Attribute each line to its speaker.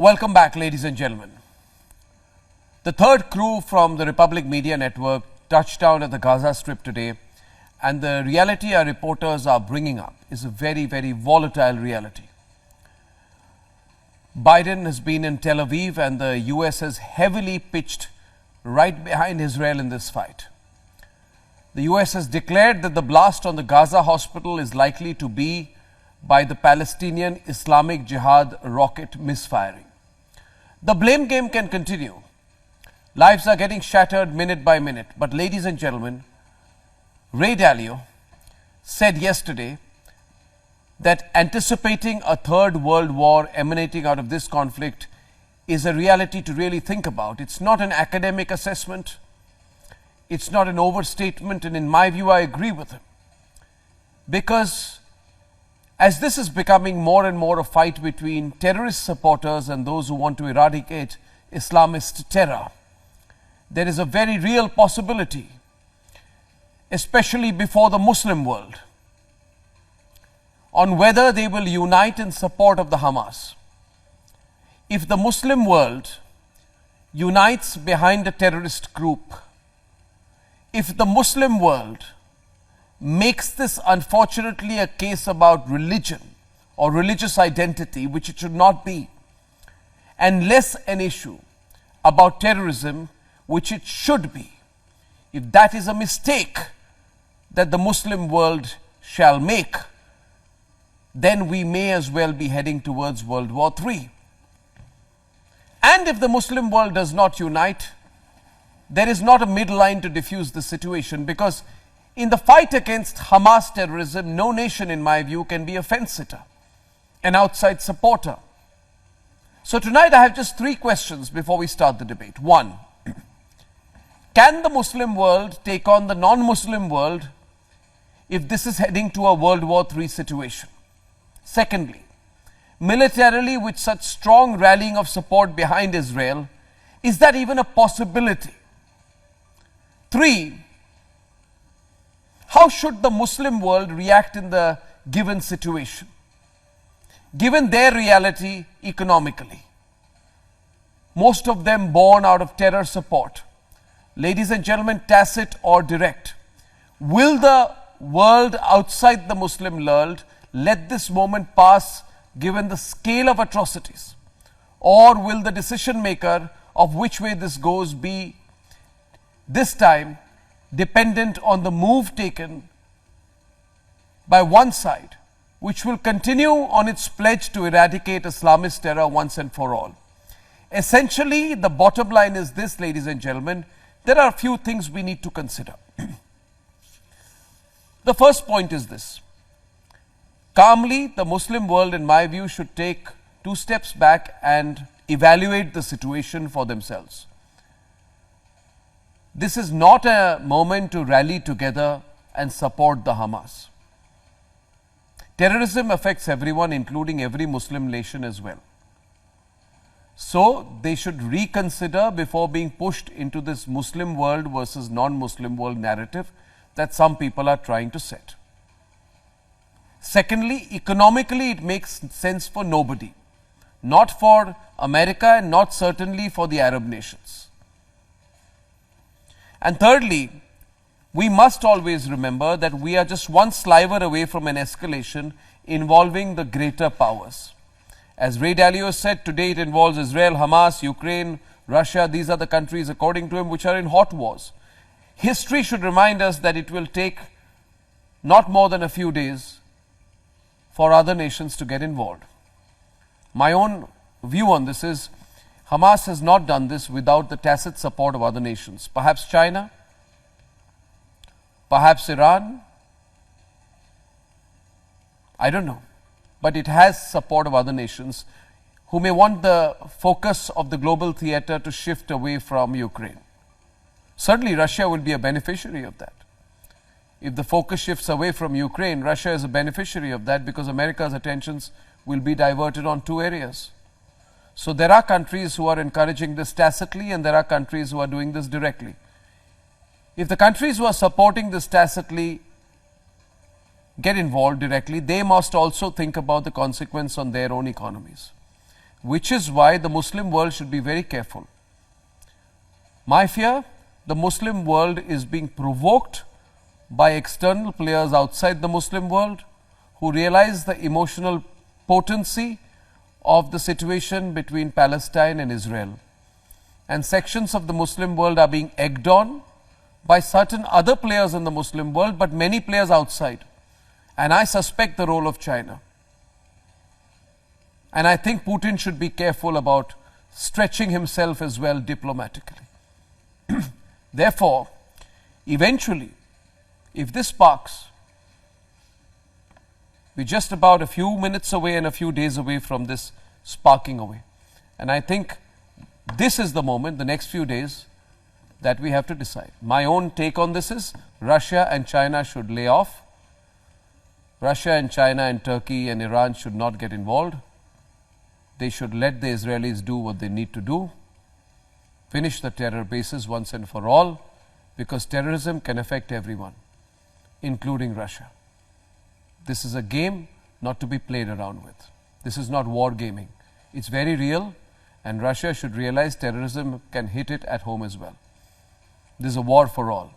Speaker 1: Welcome back, ladies and gentlemen. The third crew from the Republic Media Network touched down at the Gaza Strip today, and the reality our reporters are bringing up is a very, very volatile reality. Biden has been in Tel Aviv, and the US has heavily pitched right behind Israel in this fight. The US has declared that the blast on the Gaza hospital is likely to be by the Palestinian Islamic Jihad rocket misfiring. The blame game can continue. Lives are getting shattered minute by minute. But ladies and gentlemen, Ray Dalio said yesterday that anticipating a third world war emanating out of this conflict is a reality to really think about. It's not an academic assessment. It's not an overstatement. And in my view, I agree with him. Because as this is becoming more and more a fight between terrorist supporters and those who want to eradicate Islamist terror, there is a very real possibility, especially before the Muslim world, on whether they will unite in support of the Hamas. If the Muslim world unites behind a terrorist group, if the Muslim world makes this unfortunately a case about religion or religious identity, which it should not be, and less an issue about terrorism, which it should be, if that is a mistake that the Muslim world shall make, then we may as well be heading towards World War III. And if the Muslim world does not unite, there is not a midline to diffuse the situation, because in the fight against Hamas terrorism, no nation, in my view, can be a fence-sitter, an outside supporter. So tonight I have just three questions before we start the debate. One, can the Muslim world take on the non-Muslim world if this is heading to a World War III situation? Secondly, militarily, with such strong rallying of support behind Israel, is that even a possibility? Three, how should the Muslim world react in the given situation, given their reality economically? Most of them born out of terror support. Ladies and gentlemen, tacit or direct, will the world outside the Muslim world let this moment pass given the scale of atrocities? Or will the decision maker of which way this goes be this time dependent on the move taken by one side, which will continue on its pledge to eradicate Islamist terror once and for all? Essentially, the bottom line is this, ladies and gentlemen, there are a few things we need to consider. The first point is this. Calmly, the Muslim world, in my view, should take two steps back and evaluate the situation for themselves. This is not a moment to rally together and support the Hamas. Terrorism affects everyone, including every Muslim nation as well. So they should reconsider before being pushed into this Muslim world versus non-Muslim world narrative that some people are trying to set. Secondly, economically, it makes sense for nobody, not for America and not certainly for the Arab nations. And thirdly, we must always remember that we are just one sliver away from an escalation involving the greater powers. As Ray Dalio said, today it involves Israel, Hamas, Ukraine, Russia. These are the countries, according to him, which are in hot wars. History should remind us that it will take not more than a few days for other nations to get involved. My own view on this is Hamas has not done this without the tacit support of other nations. Perhaps China, perhaps Iran, I don't know. But it has support of other nations who may want the focus of the global theater to shift away from Ukraine. Certainly, Russia will be a beneficiary of that. If the focus shifts away from Ukraine, Russia is a beneficiary of that because America's attentions will be diverted on two areas. So there are countries who are encouraging this tacitly and there are countries who are doing this directly. If the countries who are supporting this tacitly get involved directly, they must also think about the consequence on their own economies. which is why the Muslim world should be very careful. My fear, the Muslim world is being provoked by external players outside the Muslim world who realize the emotional potency of the situation between Palestine and Israel. And sections of the Muslim world are being egged on by certain other players in the Muslim world, but many players outside. And I suspect the role of China. And I think Putin should be careful about stretching himself as well diplomatically. Therefore, eventually, if this sparks, we're just about a few minutes away and a few days away from this sparking away. And I think this is the moment, the next few days, that we have to decide. My own take on this is Russia and China should lay off. Russia and China and Turkey and Iran should not get involved. They should let the Israelis do what they need to do. Finish the terror bases once and for all, because terrorism can affect everyone, including Russia. This is a game not to be played around with. This is not war gaming. It's very real, and Russia should realize terrorism can hit it at home as well. This is a war for all.